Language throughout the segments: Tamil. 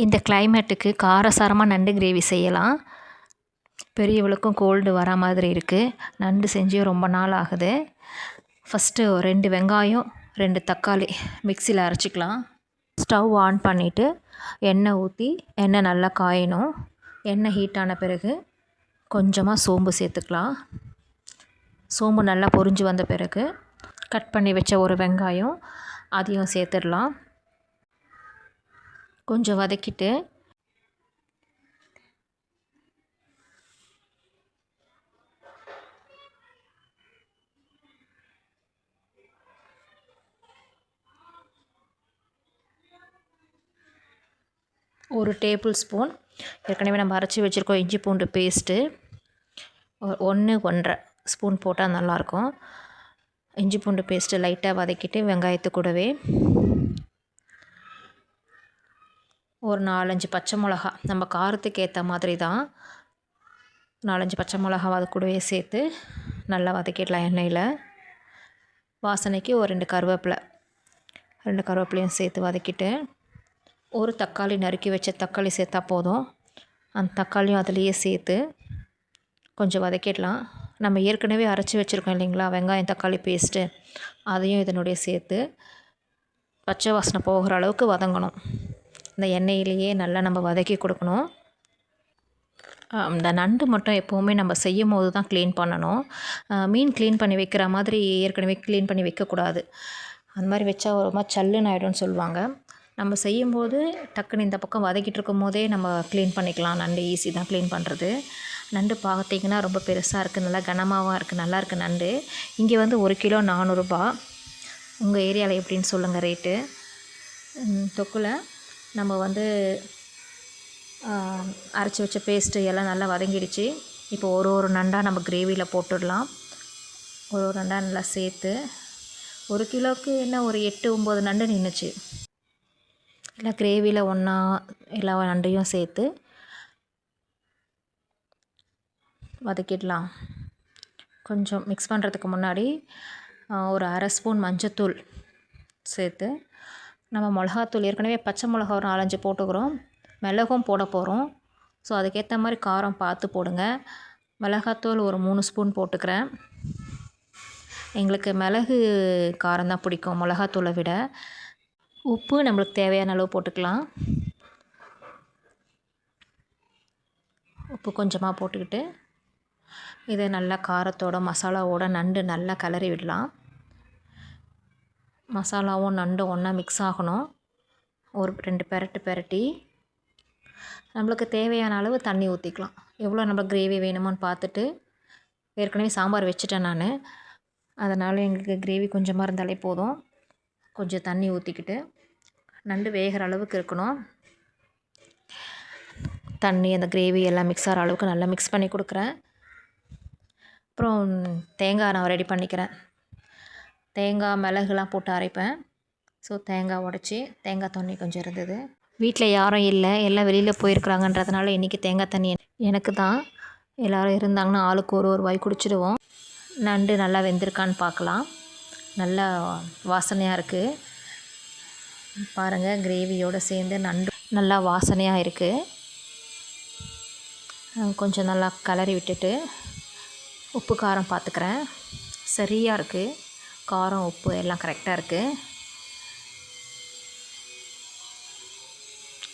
இந்த கிளைமேட்டுக்கு காரசாரமாக நண்டு கிரேவி செய்யலாம். பெரியவளுக்கும் கோல்டு வர மாதிரி இருக்குது. நண்டு செஞ்சு ரொம்ப நாள் ஆகுது. ஃபஸ்ட்டு 2 வெங்காயம் 2 தக்காளி மிக்சியில் அரைச்சிக்கலாம். ஸ்டவ் ஆன் பண்ணிவிட்டு எண்ணெய் ஊற்றி எண்ணெய் நல்லா காயணும். எண்ணெய் ஹீட் ஆன பிறகு கொஞ்சமாக சோம்பு சேர்த்துக்கலாம். சோம்பு நல்லா பொரிஞ்சு வந்த பிறகு கட் பண்ணி வச்ச ஒரு வெங்காயம் அதையும் சேர்த்துடலாம். கொஞ்சம் வதக்கிட்டு ஒரு டேபிள் ஸ்பூன் ஏற்கனவே நம்ம அரைச்சி வச்சுருக்கோம் இஞ்சி பூண்டு பேஸ்ட்டு 1-1.5 ஸ்பூன் போட்டால் நல்லாயிருக்கும். இஞ்சி பூண்டு பேஸ்ட்டு லைட்டாக வதக்கிட்டு வெங்காயத்து கூடவே ஒரு 4-5 பச்சை மிளகா, நம்ம காரத்துக்கு ஏற்ற மாதிரி தான் 4-5 பச்சை மிளகா அது கூடவே சேர்த்து நல்லா வதக்கிடலாம். எண்ணெயில் வாசனைக்கு ஒரு 2 கருவேப்பிலையும் சேர்த்து வதக்கிட்டு ஒரு தக்காளி நறுக்கி வச்ச தக்காளி சேர்த்தா போதும். அந்த தக்காளியும் அதிலேயே சேர்த்து கொஞ்சம் வதக்கிடலாம். நம்ம ஏற்கனவே அரைச்சி வச்சுருக்கோம் இல்லைங்களா வெங்காயம் தக்காளி பேஸ்ட்டு, அதையும் இதனுடைய சேர்த்து பச்சை வாசனை போகிற அளவுக்கு வதங்கணும். இந்த எண்ணெயிலேயே நல்லா நம்ம வதக்கி கொடுக்கணும். இந்த நண்டு மட்டும் எப்போவுமே நம்ம செய்யும் போது தான் க்ளீன் பண்ணணும். மீன் க்ளீன் பண்ணி வைக்கிற மாதிரி ஏற்கனவே க்ளீன் பண்ணி வைக்கக்கூடாது. அந்த மாதிரி வச்சா ஒரு மாதிரி சல்லுன்னு ஆகிடும்னு சொல்லுவாங்க. நம்ம செய்யும்போது டக்குன்னு இந்த பக்கம் வதக்கிட்டு இருக்கும் போதே நம்ம க்ளீன் பண்ணிக்கலாம். நண்டு ஈஸி தான் க்ளீன் பண்ணுறது. நண்டு பார்த்திங்கன்னா ரொம்ப பெருசாக இருக்குது, நல்லா கனமாகவும் இருக்குது, நல்லாயிருக்கு நண்டு. இங்கே வந்து 1 கிலோ 400 ரூபா. உங்கள் ஏரியாவில் எப்படின்னு சொல்லுங்கள் ரேட்டு. தொக்கில் நம்ம வந்து அரைச்சி வச்ச பேஸ்ட்டு எல்லாம் நல்லா வதங்கிடுச்சு. இப்போ ஒரு நண்டாக நம்ம கிரேவியில் போட்டுடலாம். ஒரு நண்டாக நல்லா சேர்த்து 1 கிலோவுக்கு என்ன ஒரு 8-9 நண்டு நின்றுச்சு. இல்லை கிரேவியில் ஒன்றா எல்லா நண்டையும் சேர்த்து வதக்கிடலாம். கொஞ்சம் மிக்ஸ் பண்ணுறதுக்கு முன்னாடி ஒரு 1/2 ஸ்பூன் மஞ்சத்தூள் சேர்த்து நம்ம மிளகாத்தூள் ஏற்கனவே பச்சை மிளகா ஒரு 4-5 போட்டுக்கிறோம், மிளகும் போட போகிறோம். ஸோ அதுக்கேற்ற மாதிரி காரம் பார்த்து போடுங்க. மிளகாத்தூள் ஒரு 3 ஸ்பூன் போட்டுக்கிறேன். எங்களுக்கு மிளகு காரம் தான் பிடிக்கும் மிளகாத்தூளை விட. உப்பு நம்மளுக்கு தேவையான அளவு போட்டுக்கலாம். உப்பு கொஞ்சமாக போட்டுக்கிட்டு இதை நல்லா காரத்தோட மசாலாவோட நண்டு நல்லா கிளறி விடலாம். மசாலாவும் நண்டும் ஒன்றா மிக்ஸ் ஆகணும். ஒரு 2 பெரட்டி நம்மளுக்கு தேவையான அளவு தண்ணி ஊற்றிக்கலாம். எவ்வளோ நம்ம கிரேவி வேணுமோன்னு பார்த்துட்டு, ஏற்கனவே சாம்பார் வச்சுட்டேன் நான், அதனால் எங்களுக்கு கிரேவி கொஞ்சமாக இருந்தாலே போதும். கொஞ்சம் தண்ணி ஊற்றிக்கிட்டு நண்டு வேகிற அளவுக்கு இருக்கணும். தண்ணி அந்த கிரேவி எல்லாம் மிக்ஸ் ஆகிற அளவுக்கு நல்லா மிக்ஸ் பண்ணி கொடுக்குறேன். அப்புறம் தேங்காய் நான் ரெடி பண்ணிக்கிறேன். தேங்காய் மிளகுலாம் போட்டு அரைப்பேன். ஸோ தேங்காய் உடச்சி தேங்காய் தண்ணி கொஞ்சம் இருந்தது. வீட்டில் யாரும் இல்லை, எல்லாம் வெளியில் போயிருக்கிறாங்கன்றதுனால இன்றைக்கி தேங்காய் தண்ணி எனக்கு தான். எல்லோரும் இருந்தாங்கன்னா ஆளுக்கு ஒரு வாய் குடிச்சிடுவோம். நண்டு நல்லா வெந்திருக்கான்னு பார்க்கலாம். நல்லா வாசனையாக இருக்குது பாருங்கள். கிரேவியோடு சேர்ந்து நண்டு நல்லா வாசனையாக இருக்குது. கொஞ்சம் நல்லா கிளறி விட்டுட்டு உப்பு காரம் பார்த்துக்கிறேன். சரியாக இருக்குது. காரம் உப்பு எல்லாம் கரெக்டாக இருக்குது.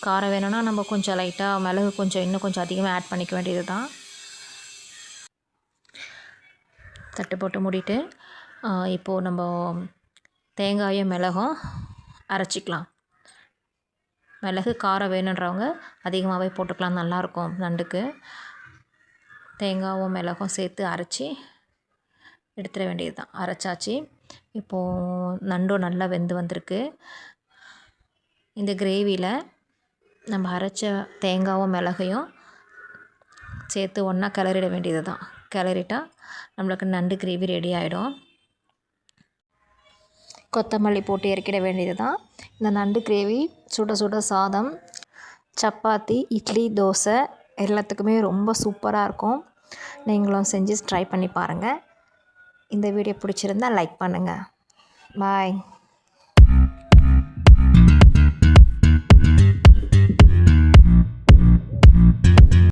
காரம் வேணும்னா நம்ம கொஞ்சம் லைட்டாக மிளகு கொஞ்சம் இன்னும் கொஞ்சம் அதிகமாக ஆட் பண்ணிக்க வேண்டியது தான். தட்டு போட்டு மூடிட்டு இப்போது நம்ம தேங்காயும் மிளகும் அரைச்சிக்கலாம். மிளகு காரம் வேணுன்றவங்க அதிகமாகவே போட்டுக்கலாம், நல்லாயிருக்கும் நண்டுக்கு. தேங்காயும் மிளகும் சேர்த்து அரைச்சி எடுத்துட வேண்டியது தான். அரைச்சாச்சு. இப்போது நண்டும் நல்லா வெந்து வந்திருக்கு. இந்த கிரேவியில் நம்ம அரைச்ச தேங்காயும் மிளகையும் சேர்த்து ஒன்றா கிளறிட வேண்டியது தான். கிளறிட்டால் நம்மளுக்கு நண்டு கிரேவி ரெடி ஆகிடும். கொத்தமல்லி போட்டு இறக்கிட வேண்டியது தான். இந்த நண்டு கிரேவி சுட சுட சாதம், சப்பாத்தி, இட்லி, தோசை எல்லாத்துக்குமே ரொம்ப சூப்பராக இருக்கும். நீங்களும் செஞ்சு ட்ரை பண்ணி பாருங்கள். இந்த வீடியோ பிடிச்சிருந்தால் லைக் பண்ணுங்கள். பாய்.